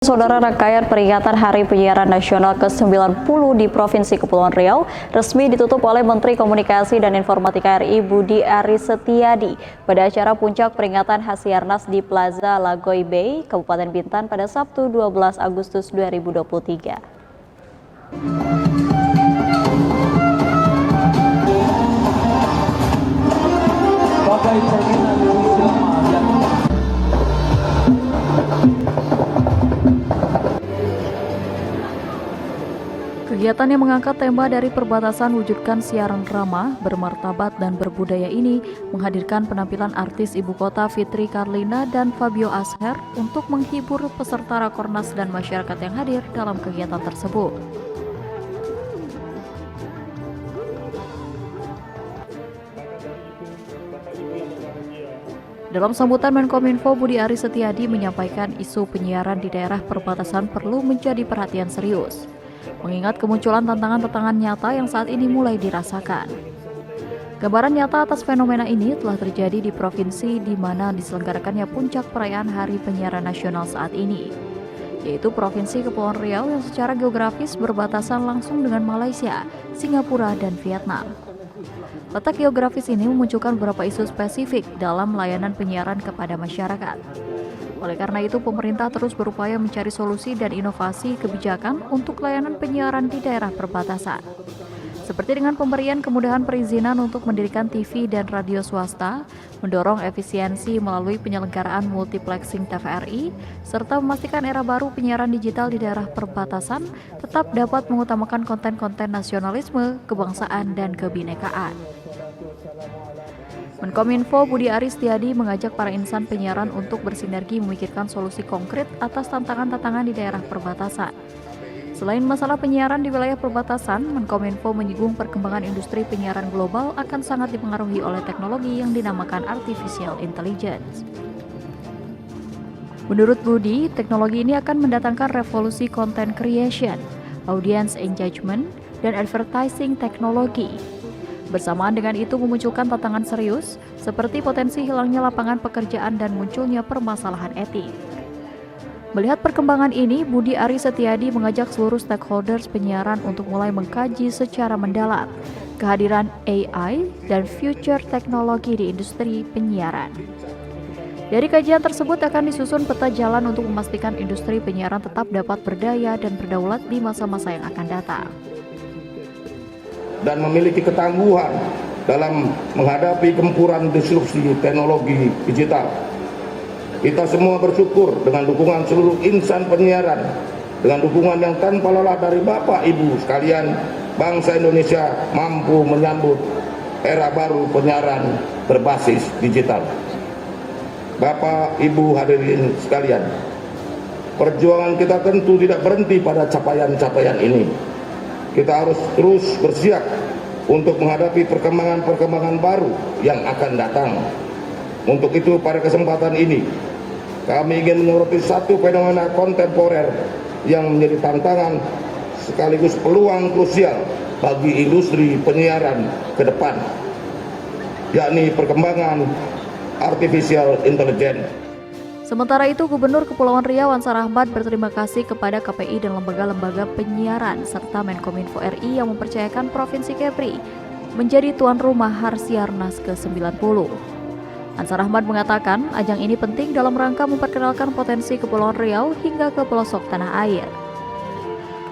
Saudara, rangkaian peringatan Hari Penyiaran Nasional ke-90 di Provinsi Kepulauan Riau resmi ditutup oleh Menteri Komunikasi dan Informatika RI Budi Aris Setiadi pada acara puncak peringatan Hasiarnas di Plaza Lagoy Bay, Kabupaten Bintan pada Sabtu 12 Agustus 2023. Kegiatan yang mengangkat tema dari perbatasan wujudkan siaran ramah, bermartabat dan berbudaya ini menghadirkan penampilan artis ibu kota Fitri Karlina dan Fabio Asher untuk menghibur peserta Rakornas dan masyarakat yang hadir dalam kegiatan tersebut. Dalam sambutan Menkominfo, Budi Aris Setiadi menyampaikan isu penyiaran di daerah perbatasan perlu menjadi perhatian serius, mengingat kemunculan tantangan-tantangan nyata yang saat ini mulai dirasakan. Gambaran nyata atas fenomena ini telah terjadi di provinsi di mana diselenggarakannya puncak perayaan Hari Penyiaran Nasional saat ini, yaitu Provinsi Kepulauan Riau yang secara geografis berbatasan langsung dengan Malaysia, Singapura, dan Vietnam. Letak geografis ini memunculkan beberapa isu spesifik dalam layanan penyiaran kepada masyarakat. Oleh karena itu, pemerintah terus berupaya mencari solusi dan inovasi kebijakan untuk layanan penyiaran di daerah perbatasan. Seperti dengan pemberian kemudahan perizinan untuk mendirikan TV dan radio swasta, mendorong efisiensi melalui penyelenggaraan multiplexing TVRI, serta memastikan era baru penyiaran digital di daerah perbatasan tetap dapat mengutamakan konten-konten nasionalisme, kebangsaan, dan kebinekaan. Menkominfo Budi Aris Setiadi mengajak para insan penyiaran untuk bersinergi memikirkan solusi konkret atas tantangan-tantangan di daerah perbatasan. Selain masalah penyiaran di wilayah perbatasan, Menkominfo menyinggung perkembangan industri penyiaran global akan sangat dipengaruhi oleh teknologi yang dinamakan artificial intelligence. Menurut Budi, teknologi ini akan mendatangkan revolusi content creation, audience engagement, dan advertising teknologi. Bersamaan dengan itu memunculkan tantangan serius, seperti potensi hilangnya lapangan pekerjaan dan munculnya permasalahan etik. Melihat perkembangan ini, Budi Aris Setiadi mengajak seluruh stakeholders penyiaran untuk mulai mengkaji secara mendalam kehadiran AI dan future teknologi di industri penyiaran. Dari kajian tersebut akan disusun peta jalan untuk memastikan industri penyiaran tetap dapat berdaya dan berdaulat di masa-masa yang akan datang. Dan memiliki ketangguhan dalam menghadapi gempuran disrupsi teknologi digital. Kita semua bersyukur dengan dukungan seluruh insan penyiaran, dengan dukungan yang tanpa lelah dari Bapak Ibu sekalian, bangsa Indonesia mampu menyambut era baru penyiaran berbasis digital. Bapak Ibu hadirin sekalian, perjuangan kita tentu tidak berhenti pada capaian-capaian ini. Kita harus terus bersiap untuk menghadapi perkembangan-perkembangan baru yang akan datang. Untuk itu, pada kesempatan ini, kami ingin menyoroti satu fenomena kontemporer yang menjadi tantangan sekaligus peluang krusial bagi industri penyiaran ke depan, yakni perkembangan artificial intelligence. Sementara itu, Gubernur Kepulauan Riau Ansar Ahmad berterima kasih kepada KPI dan lembaga-lembaga penyiaran serta Menkominfo RI yang mempercayakan Provinsi Kepri menjadi tuan rumah Hasiarnas ke-90. Ansar Ahmad mengatakan ajang ini penting dalam rangka memperkenalkan potensi Kepulauan Riau hingga ke pelosok tanah air.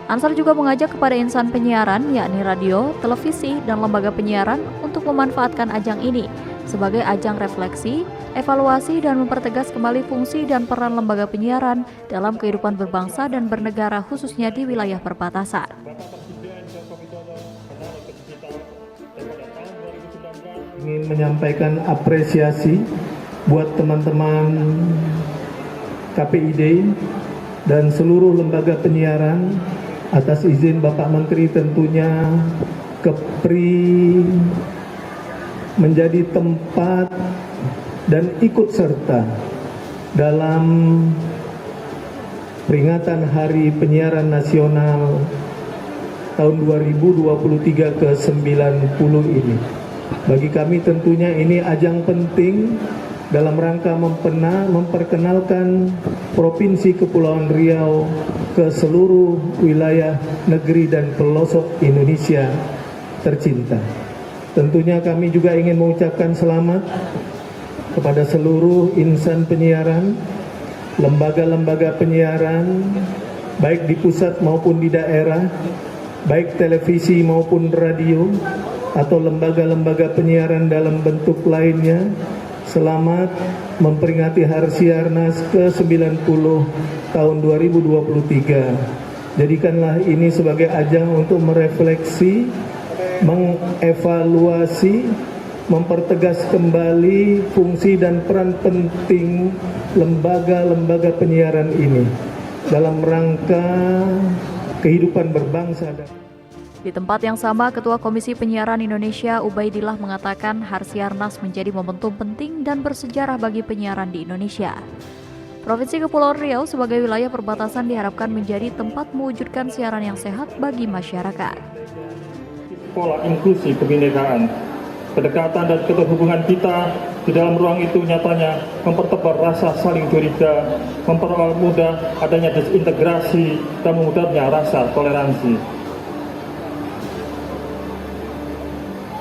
Ansar juga mengajak kepada insan penyiaran, yakni radio, televisi, dan lembaga penyiaran untuk memanfaatkan ajang ini sebagai ajang refleksi, evaluasi, dan mempertegas kembali fungsi dan peran lembaga penyiaran dalam kehidupan berbangsa dan bernegara khususnya di wilayah perbatasan. Ingin menyampaikan apresiasi buat teman-teman KPID dan seluruh lembaga penyiaran atas izin Bapak Menteri, tentunya Kepri menjadi tempat dan ikut serta dalam peringatan Hari Penyiaran Nasional tahun 2023 ke-90 ini. Bagi kami tentunya ini ajang penting dalam rangka memperkenalkan Provinsi Kepulauan Riau ke seluruh wilayah negeri dan pelosok Indonesia tercinta. Tentunya kami juga ingin mengucapkan selamat kepada seluruh insan penyiaran, lembaga-lembaga penyiaran, baik di pusat maupun di daerah, baik televisi maupun radio, atau lembaga-lembaga penyiaran dalam bentuk lainnya. Selamat memperingati Harsiarnas ke-90 tahun 2023. Jadikanlah ini sebagai ajang untuk merefleksi, mengevaluasi, mempertegas kembali fungsi dan peran penting lembaga-lembaga penyiaran ini dalam rangka kehidupan berbangsa. Di tempat yang sama, Ketua Komisi Penyiaran Indonesia Ubaidillah mengatakan Harsiarnas menjadi momentum penting dan bersejarah bagi penyiaran di Indonesia. Provinsi Kepulauan Riau sebagai wilayah perbatasan diharapkan menjadi tempat mewujudkan siaran yang sehat bagi masyarakat. Pola inklusi kebinekaan, kedekatan dan keterhubungan kita di dalam ruang itu nyatanya mempertebal rasa saling curiga, mempermudah adanya disintegrasi dan memudahnya rasa toleransi.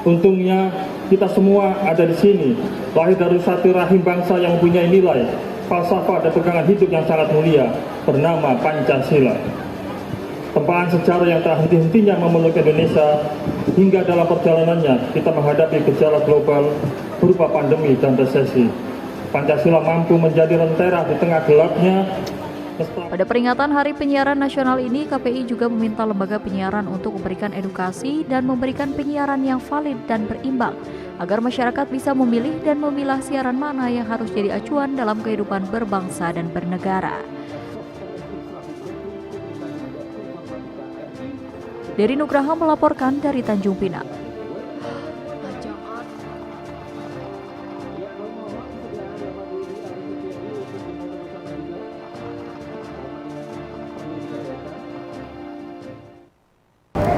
Untungnya kita semua ada di sini, lahir dari satu rahim bangsa yang mempunyai nilai, falsafah dan pegangan hidup yang sangat mulia, bernama Pancasila. Tempahan sejarah yang tak henti-hentinya memeluk Indonesia hingga dalam perjalanannya kita menghadapi gejala global berupa pandemi dan resesi. Pancasila mampu menjadi lentera di tengah gelapnya. Pada peringatan Hari Penyiaran Nasional ini, KPI juga meminta lembaga penyiaran untuk memberikan edukasi dan memberikan penyiaran yang valid dan berimbang, agar masyarakat bisa memilih dan memilah siaran mana yang harus jadi acuan dalam kehidupan berbangsa dan bernegara. Dery Nugraha melaporkan dari Tanjung Pinang.